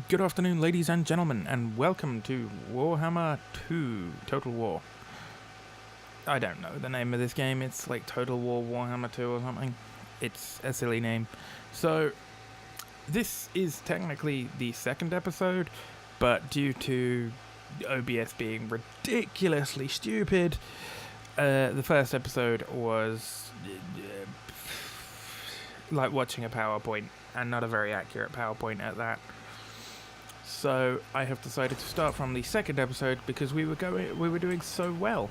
Good afternoon, ladies and gentlemen, and welcome to Warhammer 2 Total War. I don't know the name of this game, it's like Total War Warhammer 2 or something. It's a silly name. So, this is technically the second episode, but due to OBS being ridiculously stupid, the first episode was like watching a PowerPoint, and not a very accurate PowerPoint at that. So I have decided to start from the second episode because we were doing so well.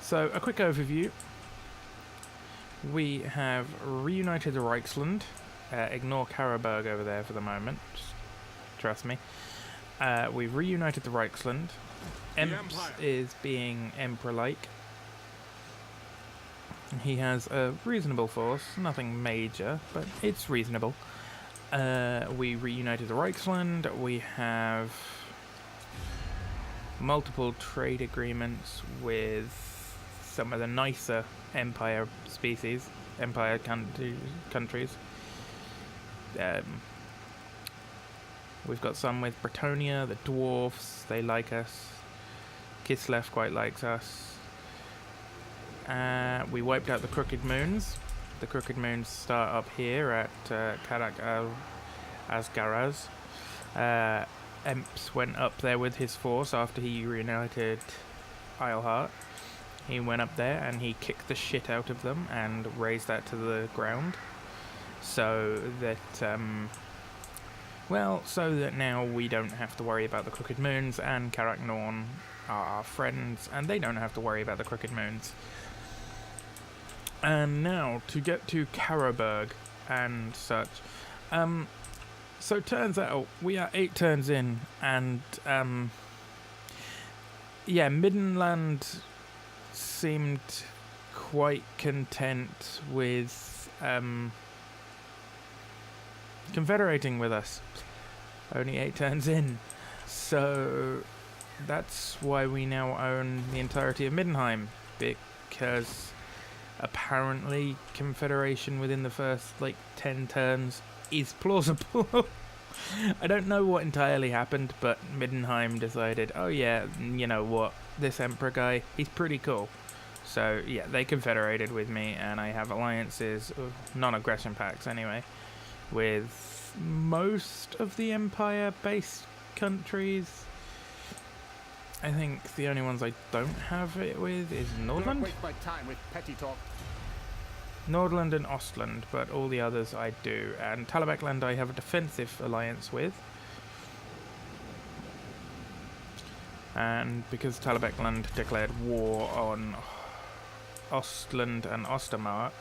So a quick overview. We have reunited the Reichsland. Ignore Karabakh over there for the moment. Just trust me. We've reunited the Reichsland. Emps is being Emperor-like. He has a reasonable force, nothing major, but it's reasonable. We reunited the Reichsland. We have multiple trade agreements with some of the nicer Empire species, Empire countries. We've got some with Bretonia, the dwarfs, they like us. Kislev quite likes us. We wiped out the Crooked Moons. The Crooked Moons start up here at Karak Asgaraz. Emps went up there with his force after he reunited Isleheart. He went up there and he kicked the shit out of them and razed that to the ground. So that, so that now we don't have to worry about the Crooked Moons, and Karak Norn are our friends, and they don't have to worry about the Crooked Moons. And now, to get to Karabakh and such. So it turns out, we are 8 turns in, and, Middenland seemed quite content with, confederating with us. Only 8 turns in. So, that's why we now own the entirety of Middenheim, because apparently confederation within the first 10 turns is plausible. I don't know what entirely happened, but Middenheim decided, oh yeah, you know what, this Emperor guy, he's pretty cool. So yeah, they confederated with me, and I have alliances, non-aggression pacts anyway, with most of the Empire-based countries. I think the only ones I don't have it with is Nordland. Waste my time with petty talk. Nordland and Ostland, but all the others I do. And Talabekland I have a defensive alliance with. And because Talabekland declared war on Ostland and Ostermark,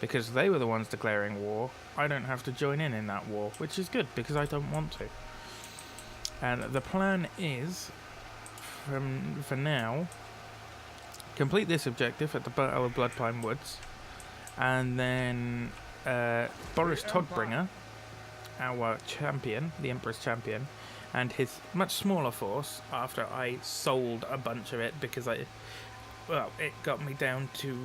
because they were the ones declaring war, I don't have to join in that war, which is good because I don't want to. And the plan is, for now, complete this objective at the Battle of Bloodpine Woods, and then Boris Todbringer, our champion, the Emperor's champion, and his much smaller force, after I sold a bunch of it because it got me down to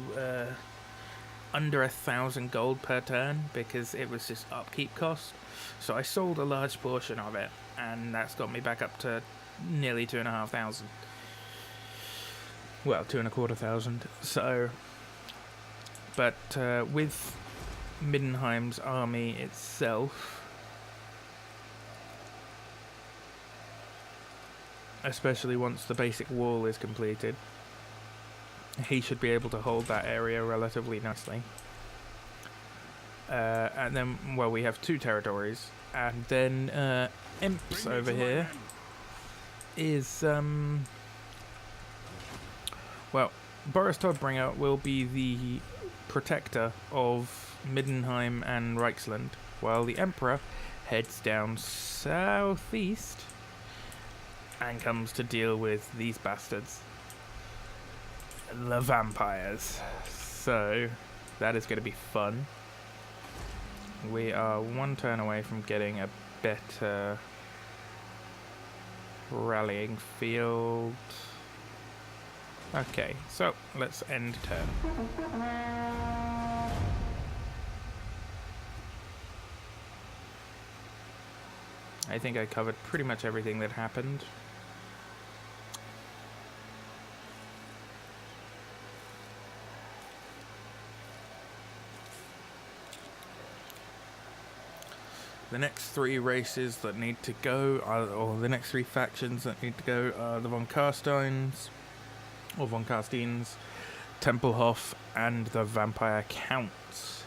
under 1,000 gold per turn because it was just upkeep cost. So I sold a large portion of it, and that's got me back up to nearly 2,500. Well, 2,250. So, but with Middenheim's army itself, especially once the basic wall is completed, he should be able to hold that area relatively nicely. And then, we have 2 territories, and then Imps over here is, Boris Todbringer will be the protector of Middenheim and Reichsland, while the Emperor heads down southeast and comes to deal with these bastards, the vampires. So that is going to be fun. We are 1 turn away from getting a better rallying field. Okay, so let's end turn. I think I covered pretty much everything that happened. The next 3 races that need to go, or the next 3 factions that need to go, are the von Carsteins, or von Carsteins, Tempelhof, and the Vampire Counts.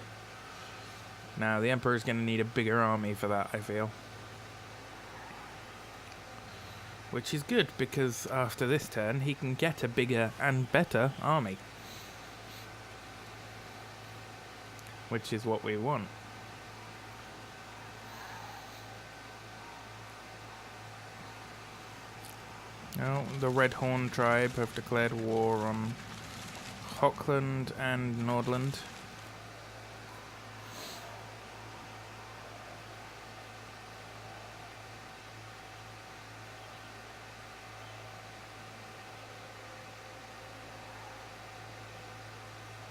Now, the Emperor's going to need a bigger army for that, I feel. Which is good, because after this turn, he can get a bigger and better army. Which is what we want. Now, the Red Horn tribe have declared war on Hochland and Nordland.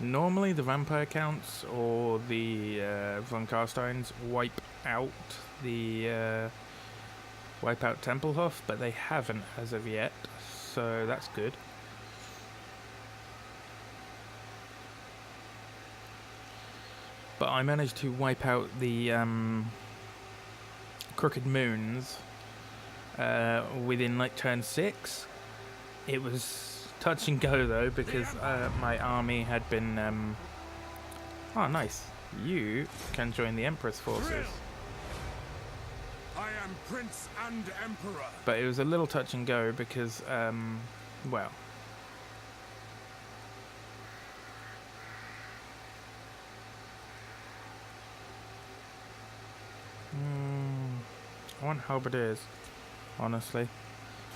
Normally the Vampire Counts or the von Carsteins wipe out Tempelhof, but they haven't as of yet, so that's good. But I managed to wipe out the Crooked Moons within like turn 6. It was touch and go though, because my army had been oh nice, you can join the Emperor's forces. I am Prince and Emperor. But it was a little touch and go because well, I want halberdiers, honestly.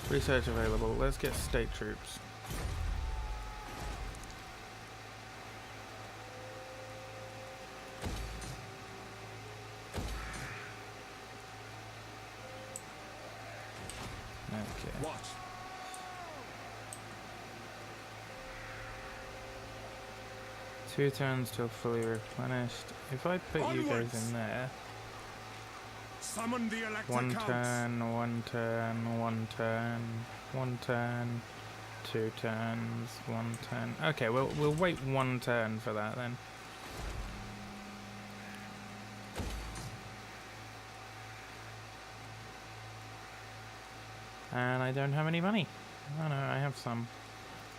Research available. Let's get state troops. Okay. What? Two turns till fully replenished. If I put you guys in there. Summon the elected One counts. turn, 1 turn, 1 turn, 1 turn, 2 turns, 1 turn. Okay, we'll wait 1 turn for that then. And I don't have any money. Oh no, I have some.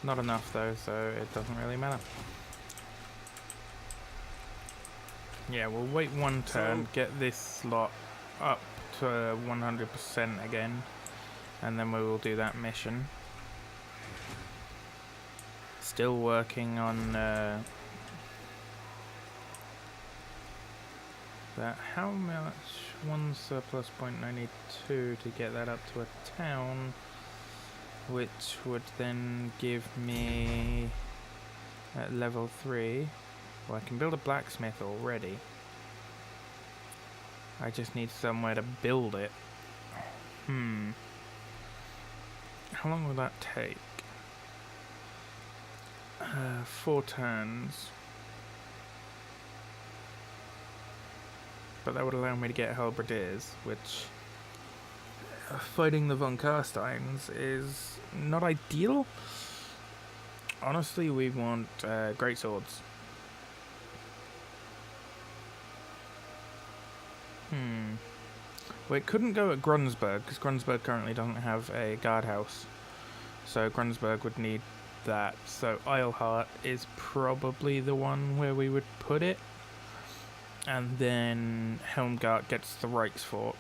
Not enough though, so it doesn't really matter. Yeah, we'll wait 1 turn, get this lot up to 100% again, and then we will do that mission. Still working on that. How much? 1 surplus point I need 2 to get that up to a town, which would then give me at level 3. Well, I can build a blacksmith already. I just need somewhere to build it. How long will that take? 4 turns. But that would allow me to get halberdiers, which fighting the von Carsteins is not ideal. Honestly, we want great swords. Well, it couldn't go at Grunsberg, because Grunsberg currently doesn't have a guardhouse. So Grunsberg would need that. So Eilhart is probably the one where we would put it. And then Helmgart gets the Reichsfort.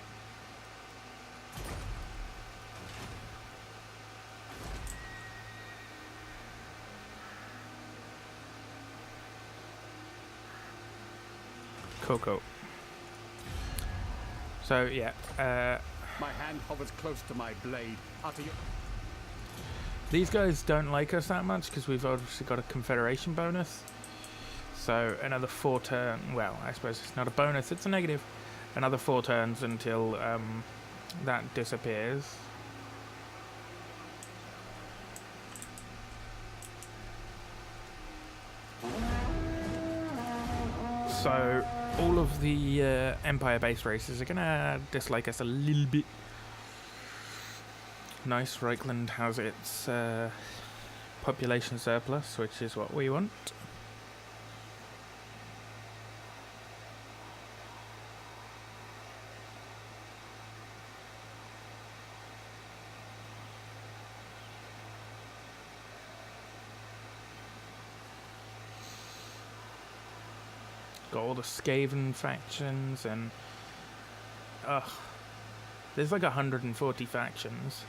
Coco. So yeah, My hand hovers close to my blade. these guys don't like us that much because we've obviously got a Confederation bonus. So another 4 turns. Well, I suppose it's not a bonus; it's a negative. Another 4 turns until that disappears. So all of the Empire base races are gonna dislike us a little bit. Nice, Reichland has its population surplus, which is what we want. Got all the Skaven factions and there's like 140 factions,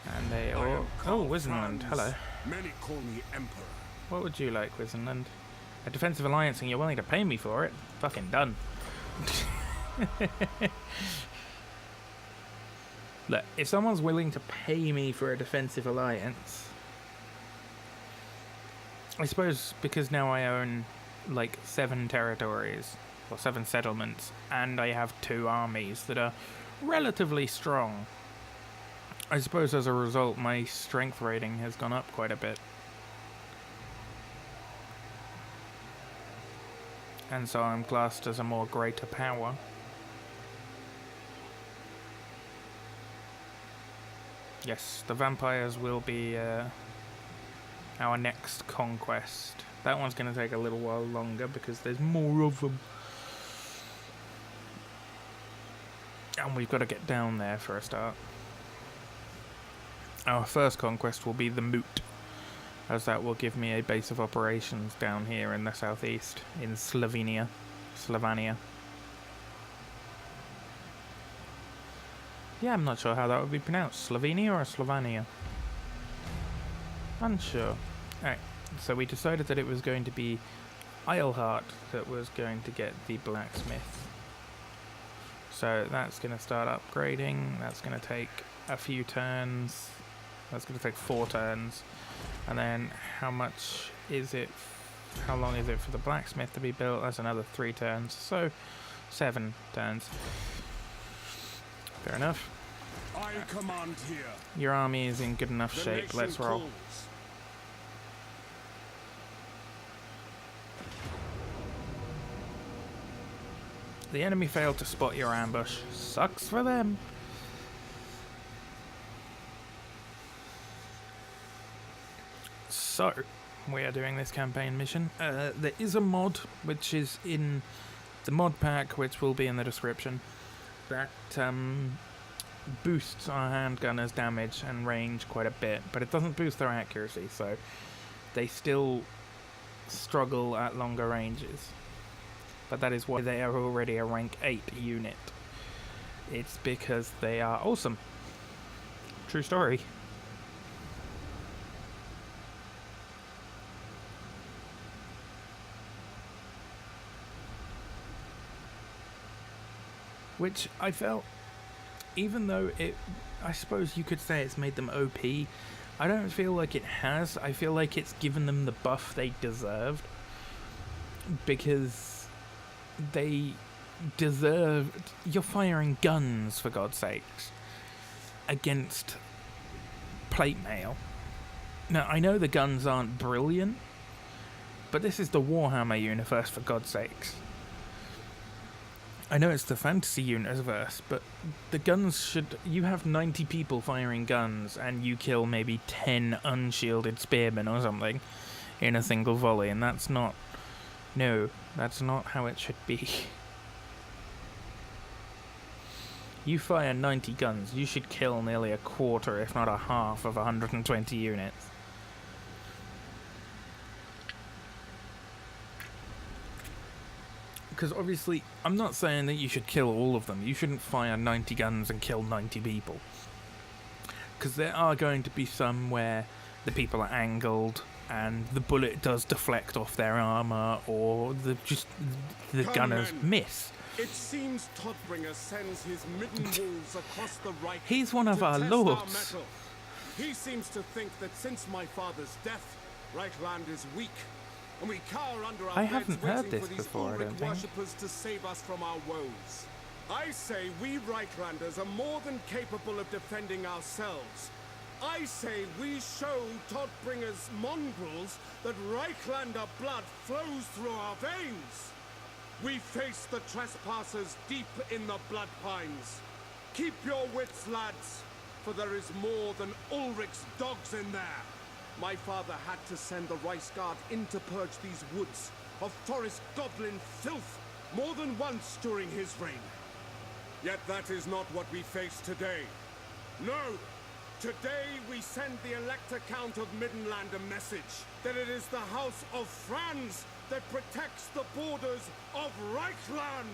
and they all. Oh, Wizenland, hello. Many call me Emperor. What would you like, Wizenland? A defensive alliance, and you're willing to pay me for it? Fucking done. Look, if someone's willing to pay me for a defensive alliance, I suppose because now I own like 7 territories, or 7 settlements, and I have 2 armies that are relatively strong. I suppose as a result my strength rating has gone up quite a bit. And so I'm classed as a more greater power. Yes, the vampires will be our next conquest. That one's going to take a little while longer because there's more of them. And we've got to get down there for a start. Our first conquest will be the Moot, as that will give me a base of operations down here in the southeast, in Slovenia. Yeah, I'm not sure how that would be pronounced. Slovenia or Slovenia? Unsure. Alright, so we decided that it was going to be Eilhart that was going to get the blacksmith. So that's going to start upgrading. That's going to take a few turns. That's going to take 4 turns. And then how much is it? How long is it for the blacksmith to be built? That's another 3 turns. So 7 turns. Fair enough. I command here. Your army is in good enough shape. Let's roll. Calls. The enemy failed to spot your ambush. Sucks for them. So, we are doing this campaign mission. There is a mod, which is in the mod pack, which will be in the description, that boosts our handgunners' damage and range quite a bit, but it doesn't boost their accuracy, so they still struggle at longer ranges. But that is why they are already a rank 8 unit. It's because they are awesome. True story. Which I felt, even though I suppose you could say it's made them OP, I don't feel like it has. I feel like it's given them the buff they deserved. Because they deserved. You're firing guns, for God's sakes, against plate mail. Now, I know the guns aren't brilliant, but this is the Warhammer universe, for God's sakes. I know it's the fantasy universe, but the guns should... You have 90 people firing guns, and you kill maybe 10 unshielded spearmen or something in a single volley, and that's not... No, that's not how it should be. You fire 90 guns, you should kill nearly a quarter, if not a half, of 120 units. Because obviously, I'm not saying that you should kill all of them. You shouldn't fire 90 guns and kill 90 people. Because there are going to be some where the people are angled, and the bullet does deflect off their armor, or the gunners miss. It seems Todbringer sends his midden wolves across the Reich. He's one of to our test lords. Our he seems to think that since my father's death, Reichland is weak, and we cower under our I beds haven't heard waiting this for these before, I Ulrich don't think. worshippers to save us from our woes. I say we Reichlanders are more than capable of defending ourselves. I say we show Todbringer's mongrels that Reichlander blood flows through our veins. We face the trespassers deep in the blood pines. Keep your wits, lads, for there is more than Ulrich's dogs in there. My father had to send the Rice Guard in to purge these woods of forest goblin filth more than once during his reign. Yet that is not what we face today. No! Today we send the Elector Count of Middenland a message that it is the House of Franz that protects the borders of Reichland!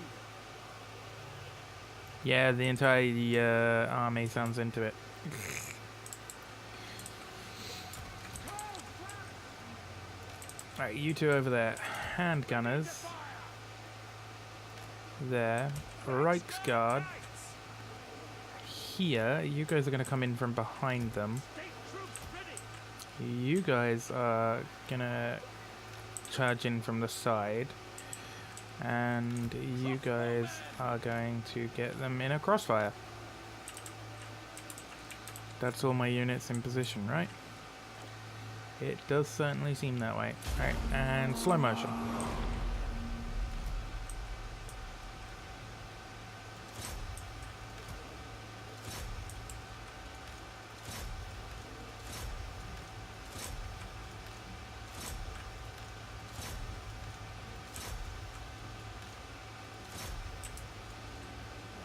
Yeah, the entire army sounds into it. Right, you two over there. Handgunners. There. Reichsguard. Here, you guys are going to come in from behind them. You guys are going to charge in from the side. And you guys are going to get them in a crossfire. That's all my units in position, right? It does certainly seem that way. Alright, and slow motion.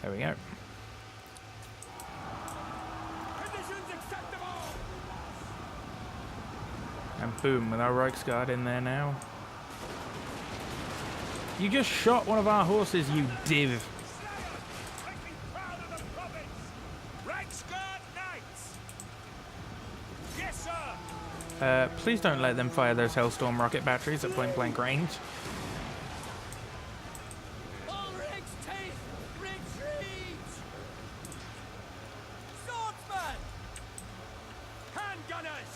There we go. Conditions acceptable! And boom, with our Reichsguard in there now. You just shot one of our horses, you div. Make me proud of the province! Reichsguard Knights! Yes, sir! Please don't let them fire those Hellstorm rocket batteries at point blank range. Ulrich's teeth! Retreat! Swordsman! Handgunners!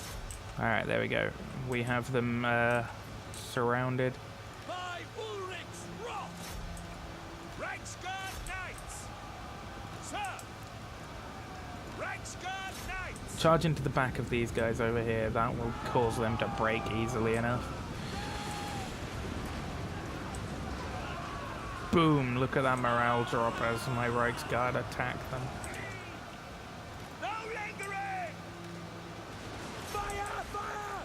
Alright, there we go. We have them surrounded. By Ulrich's wrath! Reichsguard Knights! Sir! Reichsguard Knights! Charge into the back of these guys over here. That will cause them to break easily enough. Boom! Look at that morale drop as my Reichsguard attack them. No lingering! Fire! Fire!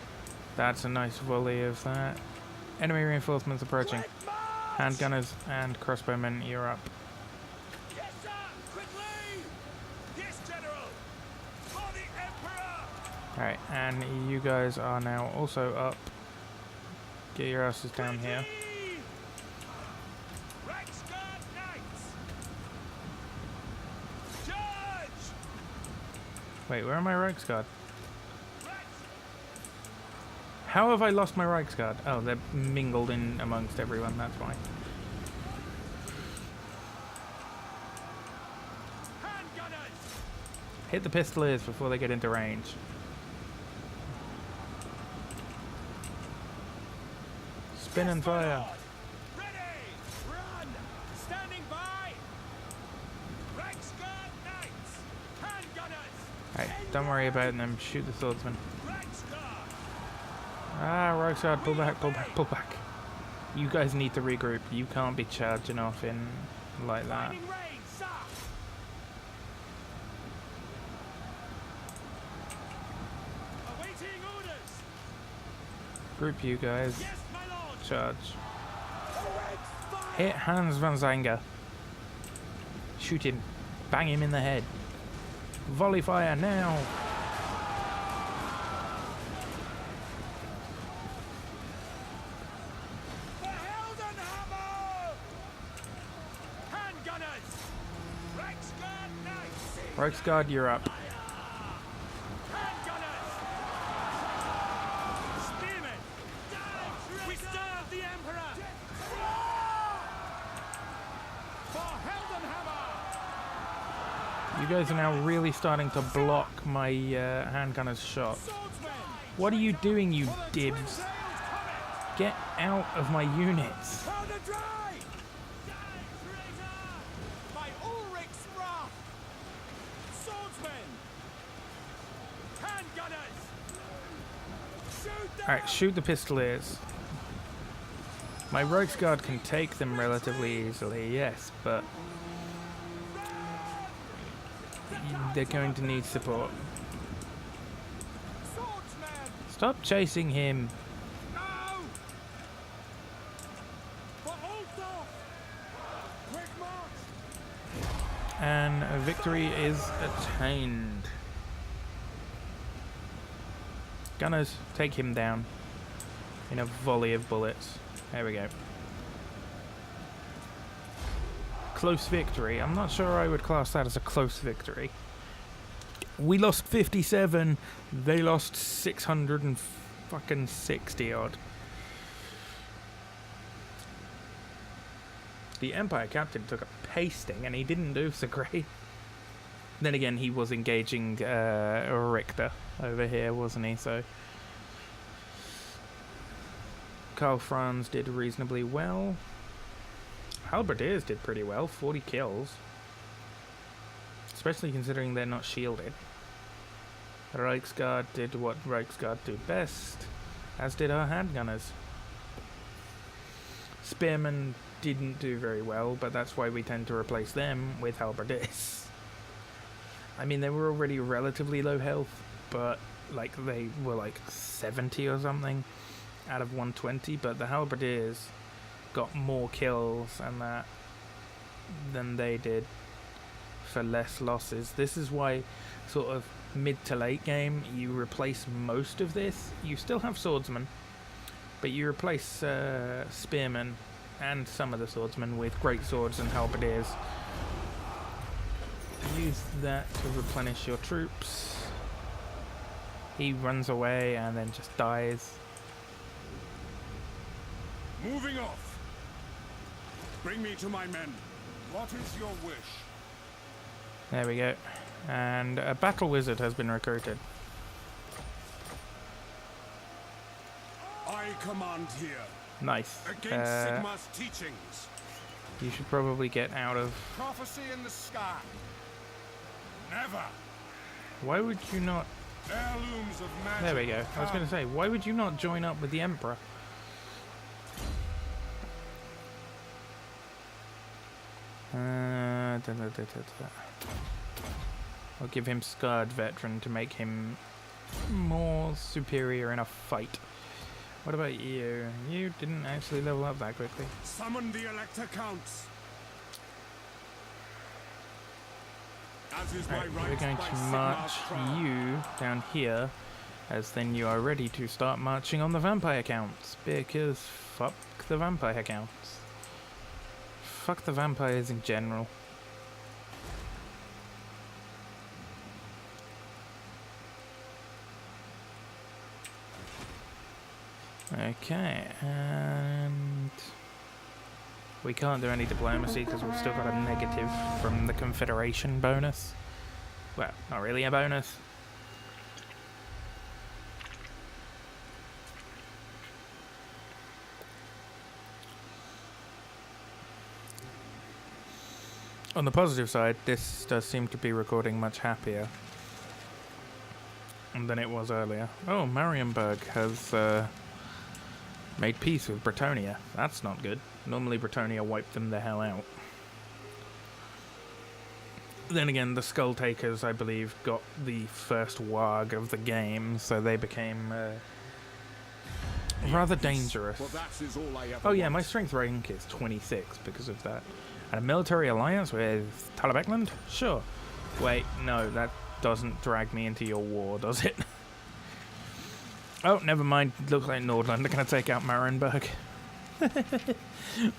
That's a nice volley of that. Enemy reinforcements approaching. Quick march! Handgunners and crossbowmen, you're up. Yes, sir! Quickly! Yes, General! For the Emperor! Alright, and you guys are now also up. Get your asses down here. Reichsguard Knights! Charge! Wait, where are my Reichsguard? How have I lost my Reichsguard? Oh, they're mingled in amongst everyone, that's why. Handgunners! Hit the pistoliers before they get into range. Spin and fire. Ready! Run! Standing by! Reichsguard Knights! Handgunners! Alright, don't worry about them. Shoot the swordsman. Reichsguard! Ah, Reichsguard, pull back, pull back, pull back. You guys need to regroup. You can't be charging off in like that. Fighting range, sir! Awaiting orders! Group you guys. Yes, my lord! Charge. Fire! Hit Hans van Zanger. Shoot him. Bang him in the head. Volley fire now. The Heldenhammer! Handgunners! Reichsguard Knights! Reichsguard, you're up. Handgunners! Spearmen! We serve the Emperor! For Heldenhammer! You guys are now really starting to block my handgunner's shot. Swordsmen! What are you doing, you For the dibs? Twin-Sailed Comet! Get out of my units. Powder dry! By Ulrich's wrath! Swordsmen! Handgunners! Shoot them! Alright, shoot the pistoliers. My Reichsguard can take them relatively easily, yes, but they're going to need support. Swordsman! Stop chasing him. No! For Ulfdorf! Quick march! And a victory is attained. Gunners, take him down in a volley of bullets. There we go. Close victory. I'm not sure I would class that as a close victory. We lost 57. They lost 660 odd. The Empire captain took a pasting and he didn't do so great. Then again, he was engaging Richter over here, wasn't he? So Karl Franz did reasonably well. Halberdiers did pretty well, 40 kills. Especially considering they're not shielded. Reichsguard did what Reichsguard do best, as did our handgunners. Spearmen didn't do very well, but that's why we tend to replace them with halberdiers. I mean, they were already relatively low health, but like they were like 70 or something out of 120, but the halberdiers got more kills and that than they did for less losses. This is why sort of mid to late game you replace most of this. You still have swordsmen, but you replace spearmen and some of the swordsmen with great swords and halberdiers. Use that to replenish your troops. He runs away and then just dies. Moving off. Bring me to my men. What is your wish? There we go. And a battle wizard has been recruited. I command here. Nice. Against Sigmar's teachings. You should probably get out of... Prophecy in the sky. Never. Why would you not... Heirlooms of magic. There we go. I was going to say, why would you not join up with the Emperor? I'll give him Scarred Veteran to make him more superior in a fight. What about you? You didn't actually level up that quickly. Summon the Elector Counts. As is my Right, right we're going by to Sigmar's march crown. you down here, as then you are ready to start marching on the vampire counts, because fuck the vampire counts. Fuck the vampires in general. Okay, and we can't do any diplomacy because we've still got a negative from the Confederation bonus. Well, not really a bonus. On the positive side, this does seem to be recording much happier than it was earlier. Oh, Marienburg has made peace with Bretonia. That's not good. Normally Bretonia wiped them the hell out. Then again, the Skull Takers, I believe, got the first warg of the game, so they became rather dangerous. Well, that is all I ever Oh yeah, want. my strength rank is 26 because of that. And a military alliance with Talabekland? Sure. Wait, no, that doesn't drag me into your war, does it? Oh, never mind. Looks like Nordland are going to take out Marienburg.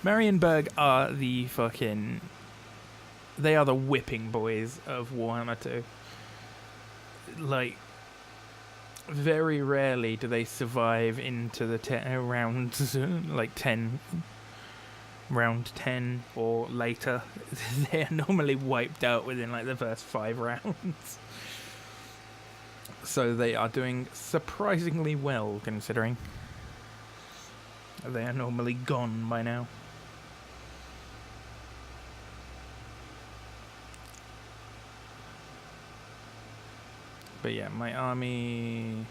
Marienburg are the fucking... They are the whipping boys of Warhammer 2. Like, very rarely do they survive into the rounds, like 10... round 10 or later. They are normally wiped out within like the first 5 rounds. So they are doing surprisingly well, considering they are normally gone by now. But yeah, my army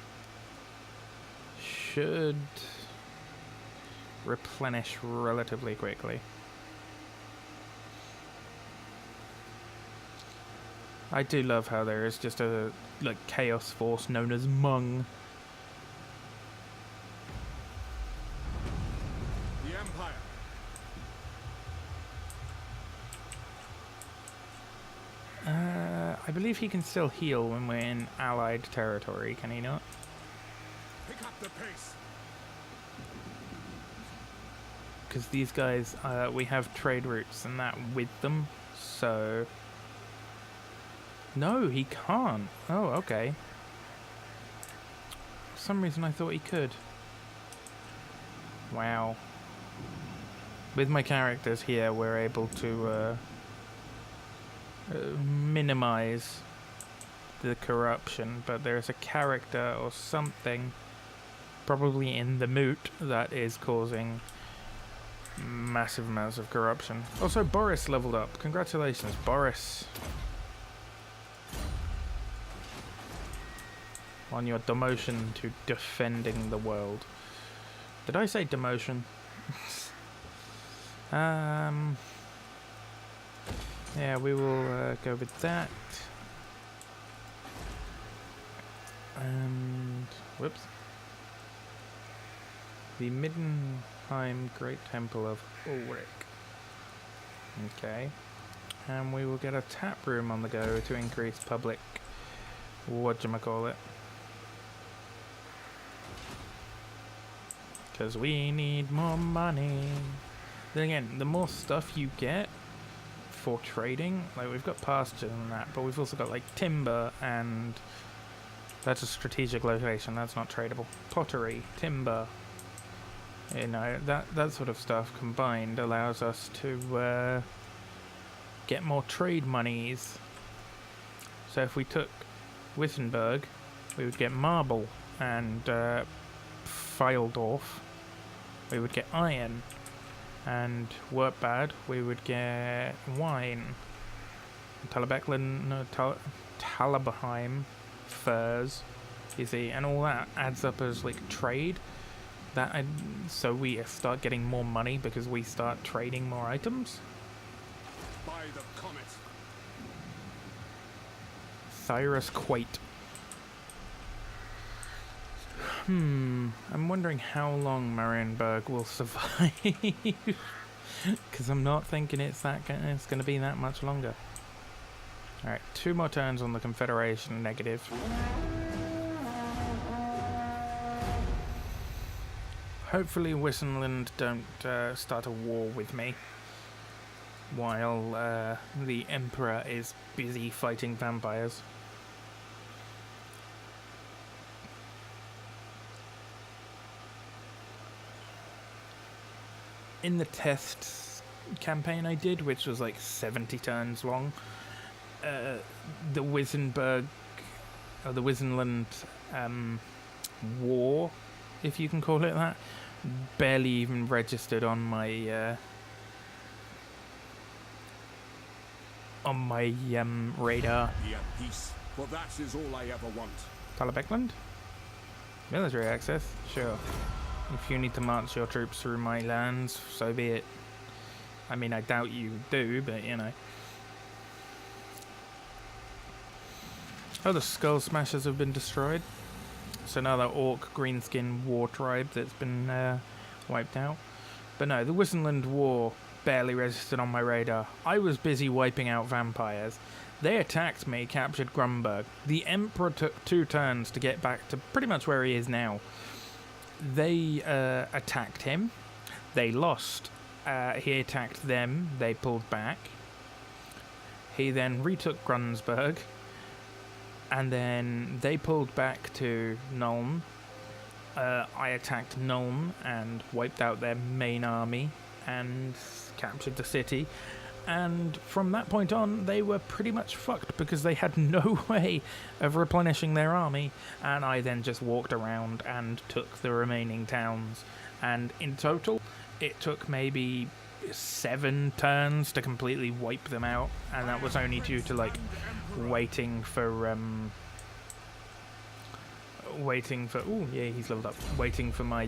should replenish relatively quickly. I do love how there is just a like chaos force known as Mung. The Empire. I believe he can still heal when we're in allied territory, can he not? Pick up the pace. Because these guys, we have trade routes and that with them, so... No, he can't. Oh, okay. For some reason I thought he could. Wow. With my characters here, we're able to minimize the corruption, but there's a character or something, probably in the moot, that is causing massive amounts of corruption. Also, Boris leveled up. Congratulations, Boris. On your demotion to defending the world. Did I say demotion? Yeah, we will go with that. And whoops. The Middenheim Great Temple of Ulrich. Okay. And we will get a tap room on the go to increase public whatchamacallit. Because we need more money. Then again, the more stuff you get for trading, like we've got pasture and that, but we've also got like timber, and that's a strategic location, that's not tradable. Pottery, timber, you know, that sort of stuff combined allows us to get more trade monies. So if we took Wittenberg, we would get marble, and Feildorf, we would get iron, and Wertbad, we would get wine. Talabecklin, no, Talabheim, furs, you see, and all that adds up as like trade. So we start getting more money because we start trading more items. By the comet. Cyrus Quate. I'm wondering how long Marienburg will survive. Because I'm not thinking it's going to be that much longer. Alright, 2 more turns on the Confederation, negative. Hopefully Wissenland don't start a war with me while the Emperor is busy fighting vampires. In the test campaign I did, which was like 70 turns long, the Wissenberg, or the Wissenland war, if you can call it that, barely even registered on my radar. Be at peace, for that is all I ever want. Talabecklund? Military access? Sure. If you need to march your troops through my lands, so be it. I mean, I doubt you do, but you know. Oh, the Skull Smashers have been destroyed. So another Orc Greenskin war tribe that's been wiped out. But no, the Wissenland War barely registered on my radar. I was busy wiping out vampires. They attacked me, captured Grumberg. The Emperor took 2 turns to get back to pretty much where he is now. They attacked him. They lost. He attacked them. They pulled back. He then retook Grunsberg. And then they pulled back to Nuln. I attacked Nuln and wiped out their main army and captured the city. And from that point on, they were pretty much fucked because they had no way of replenishing their army. And I then just walked around and took the remaining towns. And in total, it took maybe 7 turns to completely wipe them out. And that was only due to, like, waiting for... ooh, yeah, he's leveled up. Waiting for my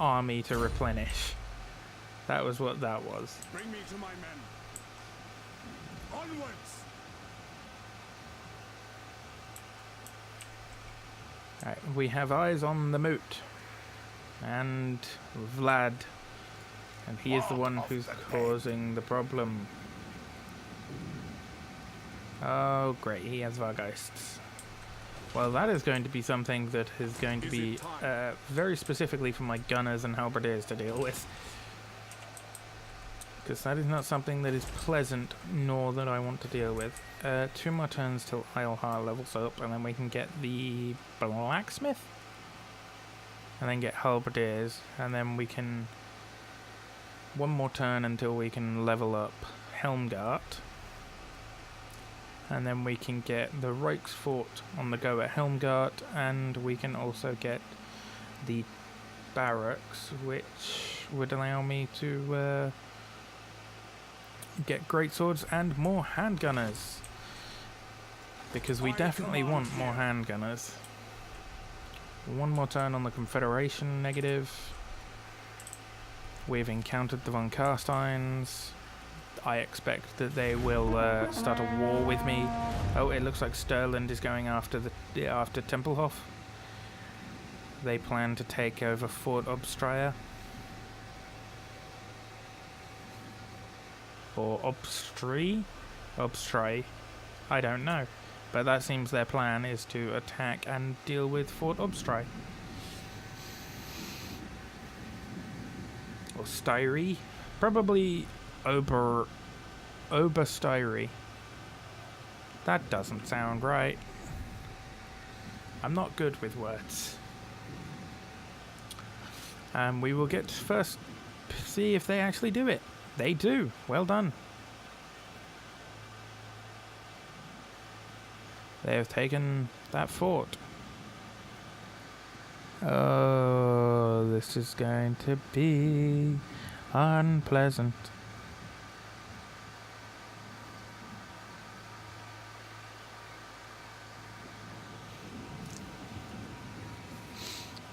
army to replenish. That was what that was. Bring me to my men. Onwards! Right, we have eyes on the moot. And Vlad. And he is the one who's causing the problem. Oh, great. He has Vargeists. Well, that is going to be something that is going to be very specifically for my gunners and halberdiers to deal with. Because that is not something that is pleasant, nor that I want to deal with. 2 more turns till Eilhar levels up, and then we can get the blacksmith. And then get halberdiers, and then we can... 1 more turn until we can level up Helmgart. And then we can get the Reichsfort on the go at Helmgart, and we can also get the barracks, which would allow me to get greatswords and more handgunners. Because we definitely want more handgunners. 1 more turn on the Confederation, negative. We've encountered the von Carsteins. I expect that they will start a war with me. Oh, it looks like Stirland is going after Tempelhof. They plan to take over Fort Obstria. Or Obstry? Obstry. I don't know. But that seems their plan is to attack and deal with Fort Obstry. Or Styrie. Probably Oberstyrie. That doesn't sound right. I'm not good with words. We will get first see if they actually do it. They do. Well done. They have taken that fort. Oh, this is going to be unpleasant.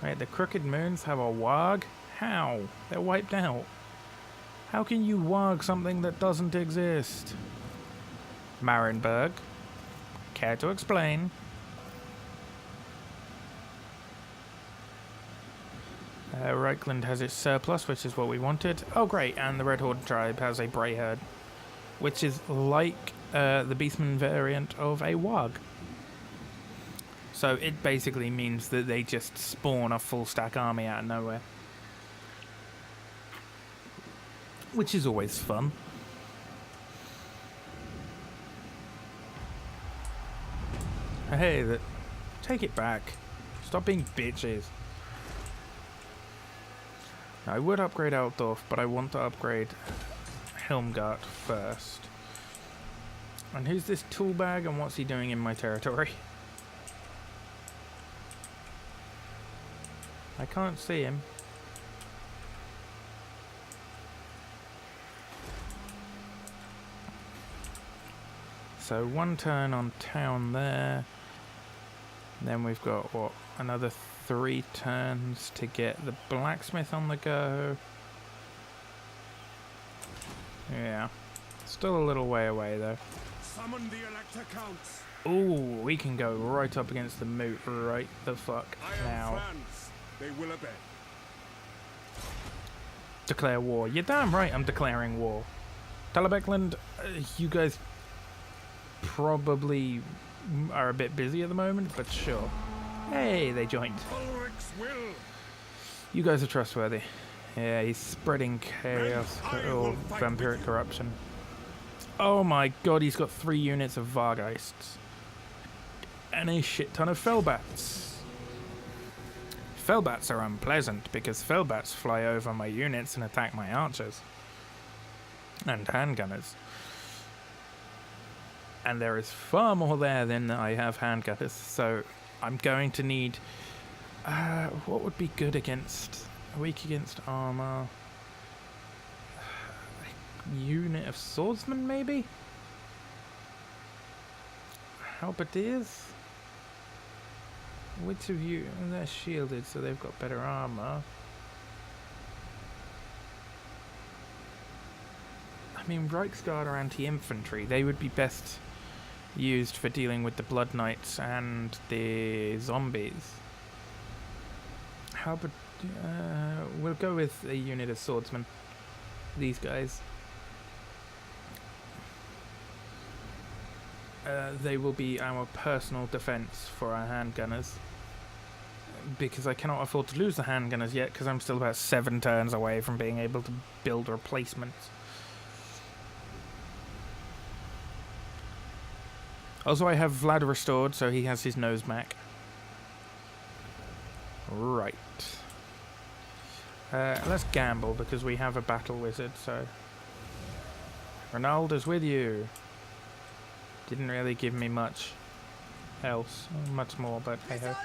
Wait, the Crooked Moons have a warg? How? They're wiped out. How can you warg something that doesn't exist? Marienburg. Care to explain? Reichland has its surplus, which is what we wanted. Oh, great, and the Red Horde tribe has a Brayherd, which is like the Beastman variant of a warg. So it basically means that they just spawn a full stack army out of nowhere. Which is always fun. Hey, take it back. Stop being bitches. Now, I would upgrade Altdorf, but I want to upgrade Helmgart first. And who's this toolbag and what's he doing in my territory? I can't see him. So 1 turn on town there. Then we've got, what, another 3 turns to get the blacksmith on the go. Yeah. Still a little way away, though. Summon the Elector Counts. Ooh, we can go right up against the moot right the fuck now. France. They will obey. Declare war. You're damn right I'm declaring war. Telebeckland, you guys probably are a bit busy at the moment, but sure. Hey, they joined. Ulrich's will. You guys are trustworthy. Yeah, he's spreading chaos or vampiric corruption. Oh my god, he's got 3 units of Vargeists. And a shit ton of Felbats. Felbats are unpleasant because Felbats fly over my units and attack my archers. And handgunners. And there is far more there than I have handgunners, so I'm going to need... what would be good against... weak against armor? A unit of swordsmen, maybe? Halberdiers? Which of you... they're shielded, so they've got better armor. I mean, Reichsguard are anti-infantry. They would be best used for dealing with the Blood Knights and the zombies. How about... we'll go with a unit of swordsmen. These guys. They will be our personal defense for our handgunners. Because I cannot afford to lose the handgunners yet, because I'm still about 7 turns away from being able to build replacements. Also, I have Vlad restored, so he has his nose back. Right. Let's gamble, because we have a battle wizard, so... Ronaldo's with you. Didn't really give me much else. Much more, but hey ho.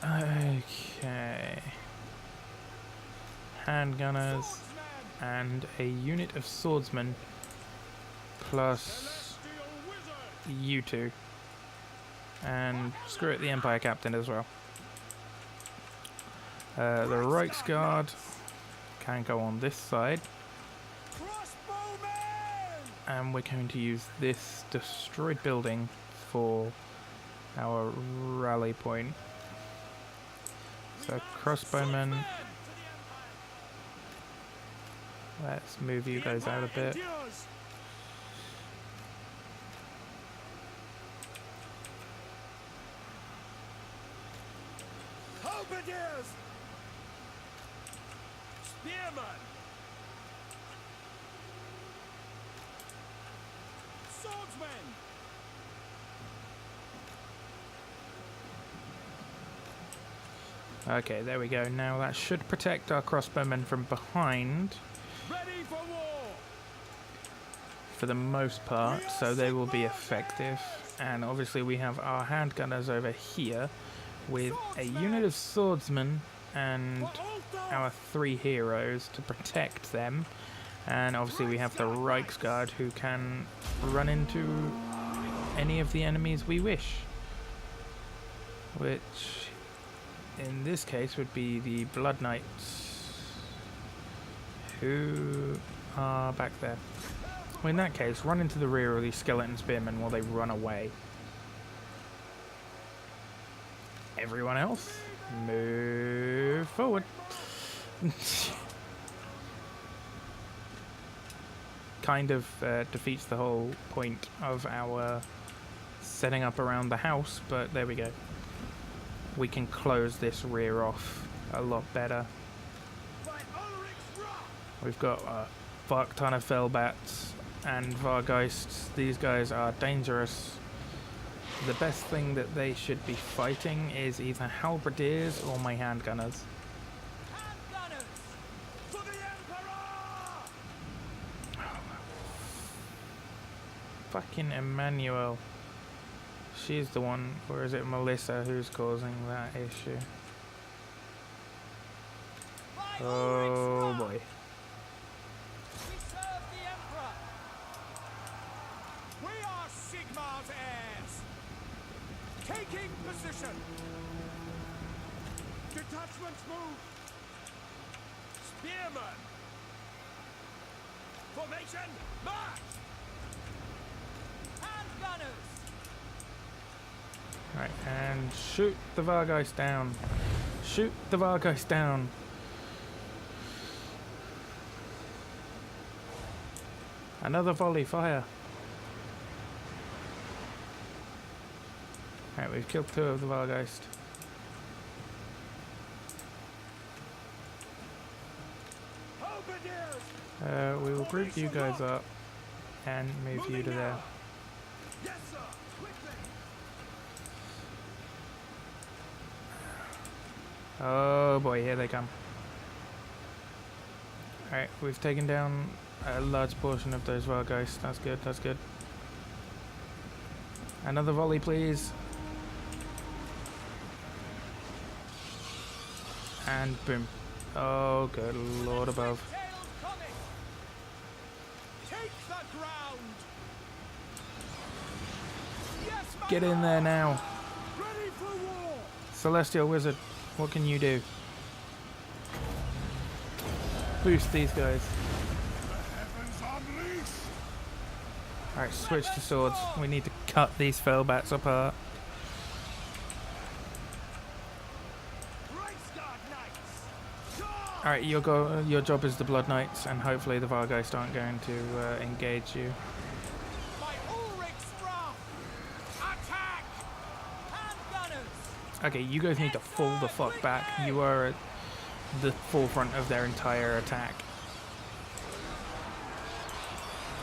Okay. Handgunners and a unit of swordsmen plus you two. And screw it, the Empire Captain as well. The Reichsguard can go on this side. And we're going to use this destroyed building for our rally point. So crossbowmen, let's move you guys out a bit. Halberdiers! Spearmen! Swordsmen! Okay, there we go. Now that should protect our crossbowmen from behind. Ready for war! For the most part, so they will be effective. And obviously we have our handgunners over here with a unit of swordsmen and our 3 heroes to protect them. And obviously we have the Reichsguard who can run into any of the enemies we wish. Which, in this case, would be the Blood Knights, who are back there. Well, in that case, run into the rear of these skeleton spearmen while they run away. Everyone else, move forward. Kind of defeats the whole point of our setting up around the house, but there we go. We can close this rear off a lot better. We've got a fuck ton of Fellbats and Vargeists. These guys are dangerous. The best thing that they should be fighting is either halberdiers or my handgunners. Handgunners! For the Emperor! Fucking Emmanuel. She's the one, or is it Melissa who's causing that issue? By Oh Ulrich's boy. wrath, we serve the Emperor! We are Sigmar's heirs! Taking position! Detachments move! Spearmen! Formation, march! Handgunners! Right, and shoot the Vargeist down. Shoot the Vargeist down. Another volley, fire. Right, we've killed 2 of the Vargeist. Halberdiers! We will group you guys up and move you to there. Yes, sir! Quickly! Oh boy, here they come. Alright, we've taken down a large portion of those Vargeist. That's good, that's good. Another volley, please. And boom. Oh, good lord above. Tails coming! Take the ground! Yes, my Get in there now. Ready for war! Celestial Wizard, what can you do? Boost these guys. The heavens Alright, switch to swords. We need to cut these fellbats apart. Alright, your job is the Blood Knights, and hopefully the Vargeist aren't going to engage you. Okay, you guys need to fall the fuck back. You are at the forefront of their entire attack.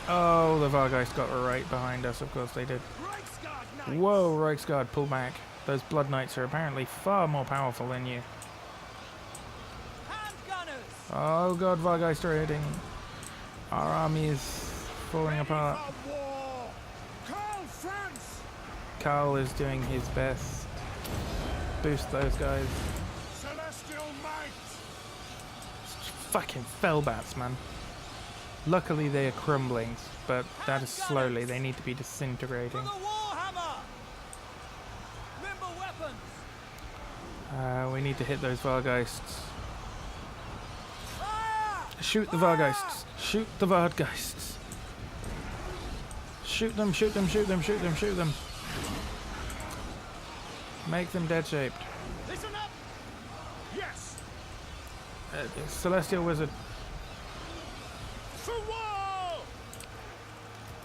Oh, the Vargeist got right behind us, of course they did. Whoa, Reichsguard, pull back. Those Blood Knights are apparently far more powerful than you. Oh god, Vargeist are hitting. Our army is falling apart. Karl is doing his best. Boost those guys. Fucking fellbats, man. Luckily they are crumbling, but that is slowly. They need to be disintegrating. We need to hit those Vargeists. Shoot the Vargeists. Shoot the Vargeists. Shoot them, shoot them, shoot them, shoot them, shoot them. Make them dead-shaped. Listen up. Yes. Celestial Wizard. For war!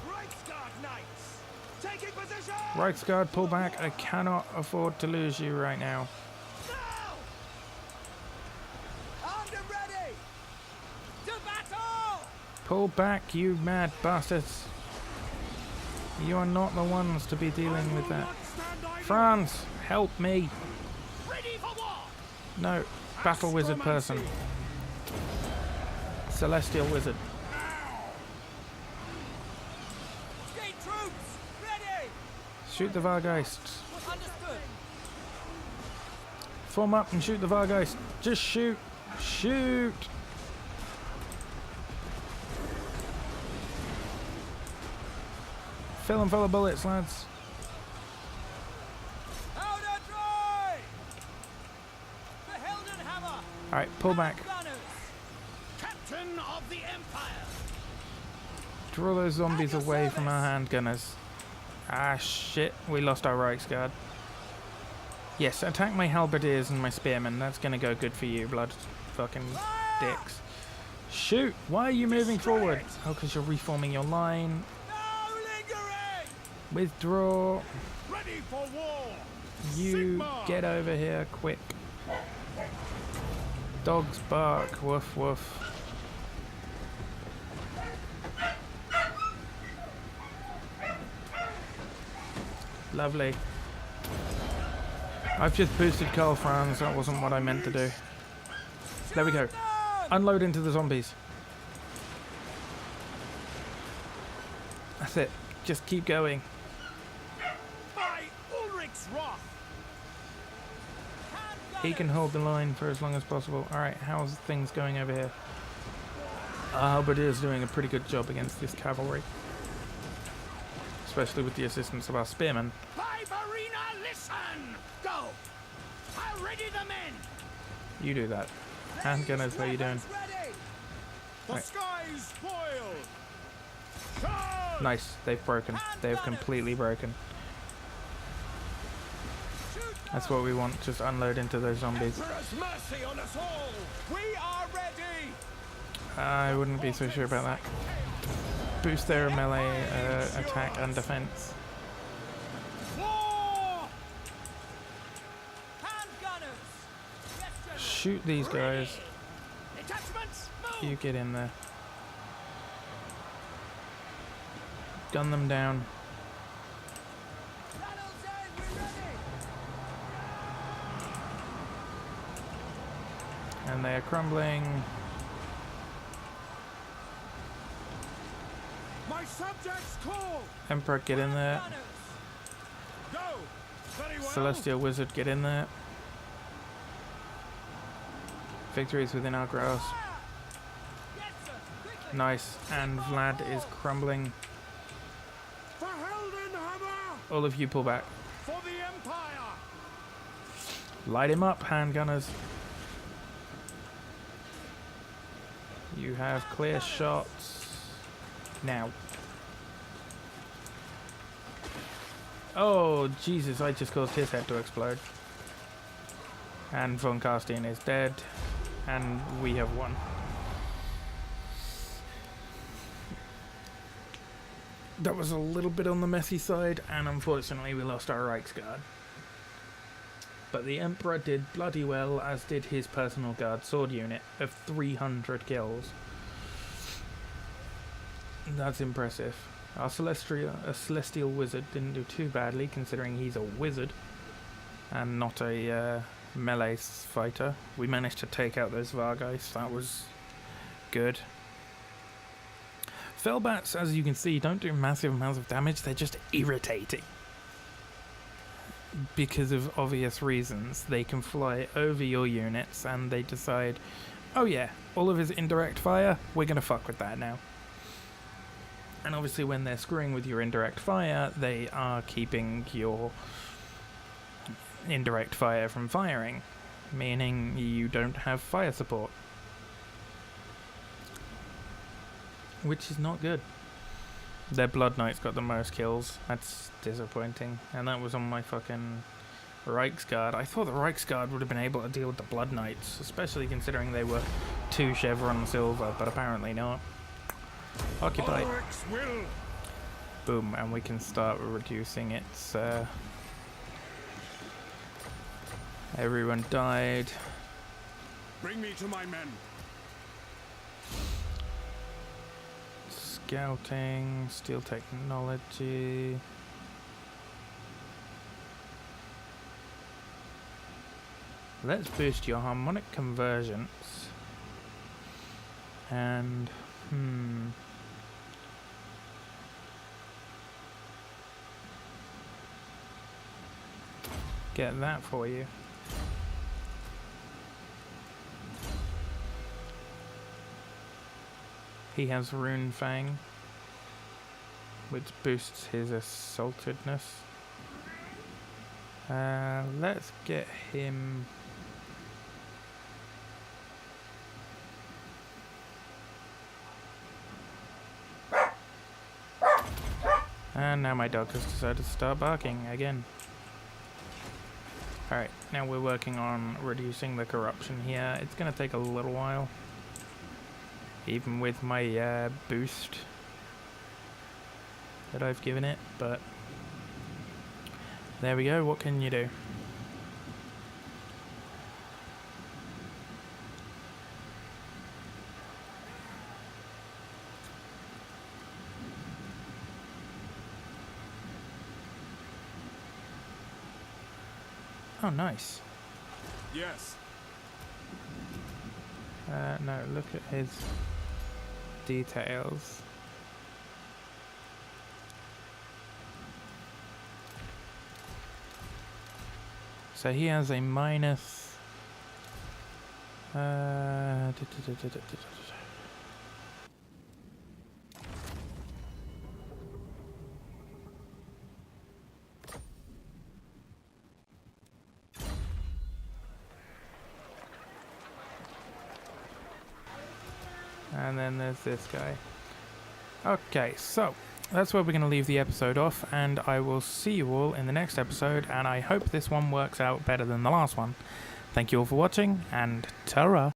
Reichsguard Knights, taking position! Reichsguard, pull back. I cannot afford to lose you right now. Now! Armed and ready! To battle! Pull back, you mad bastards. You are not the ones to be dealing with that. Franz, help me. Ready for war! No, Battle Wizard person. Celestial Wizard. Gate troops, ready. Shoot the Vargeists. Understood. Form up and shoot the Vargeist. Just shoot. Shoot. Fill them full of bullets, lads. Powder dry. The Heldenhammer. Alright, pull back. Gunners. Captain of the Empire! Draw those zombies away from our handgunners. Ah, shit. We lost our Reichsguard. Yes, attack my halberdiers and my spearmen. That's gonna go good for you, blood fucking dicks. Shoot! Why are you moving forward? Oh, because you're reforming your line. No lingering. Withdraw. Ready for war! You Sigma! get over here quick. Dogs bark. Woof woof. Lovely. I've just boosted Karl Franz. That wasn't what I meant to do. There we go. Unload into the zombies. That's it. Just keep going. By Ulrich's wrath! He can hold the line for as long as possible. Alright, how's things going over here? Halberdier's doing a pretty good job against this cavalry. Especially with the assistance of our spearmen. Barbarina, listen! Go! I'll ready the men! You do that. Handgunners, how you doing? Ready. The Right. skies spoil! Charge! Nice, they've broken. They've completely broken. That's what we want, just unload into those zombies. Emperor's mercy on us all! We are ready! I wouldn't be so sure about that. Boost their melee attack and defense. War! Handgunners. Yes, General. Shoot these guys. Detachments, move! You get in there. Gun them down. Battle's end. We ready. And they are crumbling. My subjects call! Emperor, get in there. Gunners. Go! Very well! Celestial Wizard, get in there. Victory is within our grasp. Yes, sir. Quickly. Nice. And Vlad is crumbling. For Heldenhammer! All of you pull back. For the Empire! Light him up, handgunners. You have clear shots. Now. Oh, Jesus, I just caused his head to explode. And Von Carstein is dead. And we have won. That was a little bit on the messy side, and unfortunately we lost our Reichsguard. But the Emperor did bloody well, as did his personal guard sword unit of 300 kills. That's impressive. Our celestial wizard didn't do too badly, considering he's a wizard and not a melee fighter. We managed to take out those Vargeist. That was good. Fellbats, as you can see, don't do massive amounts of damage. They're just irritating. Because of obvious reasons. They can fly over your units and they decide, oh yeah, all of his indirect fire, we're going to fuck with that now. And obviously when they're screwing with your indirect fire, they are keeping your indirect fire from firing, meaning you don't have fire support. Which is not good. Their Blood Knight's got the most kills. That's disappointing. And that was on my fucking Reichsguard. I thought the Reichsguard would have been able to deal with the Blood Knights, especially considering they were 2 chevron silver, but apparently not. Occupy. Boom, and we can start reducing its... everyone died. Bring me to my men. Scouting, steel technology. Let's boost your harmonic convergence. And get that for you. He has Rune Fang, which boosts his assaultedness. Let's get him... And now my dog has decided to start barking again. Alright, now we're working on reducing the corruption here. It's going to take a little while. Even with my boost that I've given it, but there we go. What can you do? Oh, nice. Yes. No, look at his details. So he has a minus... And then there's this guy. Okay, so that's where we're going to leave the episode off, and I will see you all in the next episode, and I hope this one works out better than the last one. Thank you all for watching, and ta-ra!